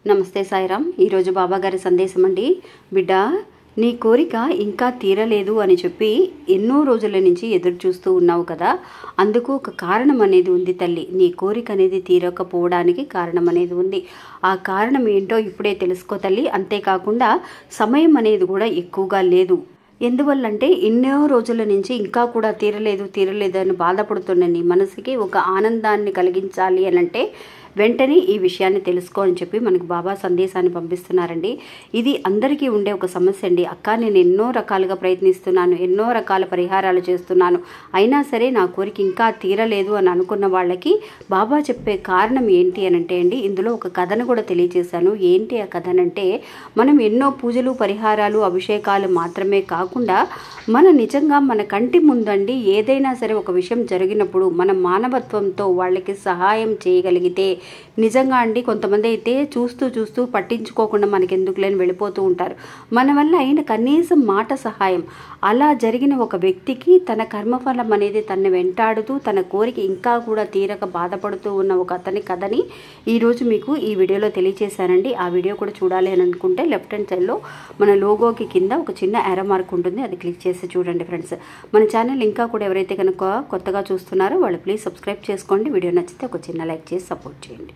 నమస్తే సాయిరామ్. ఈరోజు బాబా గారి సందేశం అండి. బిడ్డ, నీ కోరిక ఇంకా తీరలేదు అని చెప్పి ఎన్నో రోజుల నుంచి ఎదురు చూస్తూ ఉన్నావు కదా. అందుకు ఒక కారణం అనేది ఉంది తల్లి. నీ కోరిక అనేది తీరకపోవడానికి కారణం అనేది ఉంది. ఆ కారణం ఏంటో ఇప్పుడే తెలుసుకో తల్లి. అంతేకాకుండా సమయం అనేది కూడా ఎక్కువగా లేదు. ఎందువల్లంటే ఎన్నో రోజుల నుంచి ఇంకా కూడా తీరలేదు అని బాధపడుతున్న నీ మనసుకి ఒక ఆనందాన్ని కలిగించాలి అని అంటే వెంటనే ఈ విషయాన్ని తెలుసుకో అని చెప్పి మనకు బాబా సందేశాన్ని పంపిస్తున్నారండి. ఇది అందరికీ ఉండే ఒక సమస్య అండి. అక్క, నేను ఎన్నో రకాలుగా ప్రయత్నిస్తున్నాను, ఎన్నో రకాల పరిహారాలు చేస్తున్నాను, అయినా సరే నా కోరిక ఇంకా తీరలేదు అని అనుకున్న వాళ్ళకి బాబా చెప్పే కారణం ఏంటి అని అంటే అండి, ఇందులో ఒక కథను కూడా తెలియజేశాను. ఏంటి ఆ కథనంటే, మనం ఎన్నో పూజలు, పరిహారాలు, అభిషేకాలు మాత్రమే కాకుండా నిజంగా మన కంటి ముందండి ఏదైనా సరే ఒక విషయం జరిగినప్పుడు మన మానవత్వంతో వాళ్ళకి సహాయం చేయగలిగితే, నిజంగా అండి కొంతమంది అయితే చూస్తూ పట్టించుకోకుండా మనకి ఎందుకు లేని వెళ్ళిపోతూ ఉంటారు. మన వల్ల అయిన కనీసం మాట సహాయం అలా జరిగిన ఒక వ్యక్తికి తన కర్మఫలం అనేది తనని వెంటాడుతూ తన కోరిక ఇంకా కూడా తీరక బాధపడుతూ ఉన్న ఒక అతని కథని ఈరోజు మీకు ఈ వీడియోలో తెలియజేశానండి. ఆ వీడియో కూడా చూడాలి అని అనుకుంటే లెఫ్ట్ హ్యాండ్ సైడ్లో మన లోగోకి కింద ఒక చిన్న యారో మార్క్ ఉంటుంది, అది క్లిక్ చేసి చూడండి ఫ్రెండ్స్. మన ఛానల్ ఇంకా కూడా ఎవరైతే కనుక కొత్తగా చూస్తున్నారో వాళ్ళు ప్లీజ్ సబ్స్క్రైబ్ చేసుకోండి. వీడియో నచ్చితే ఒక చిన్న లైక్ చేసి సపోర్ట్ చేయండి.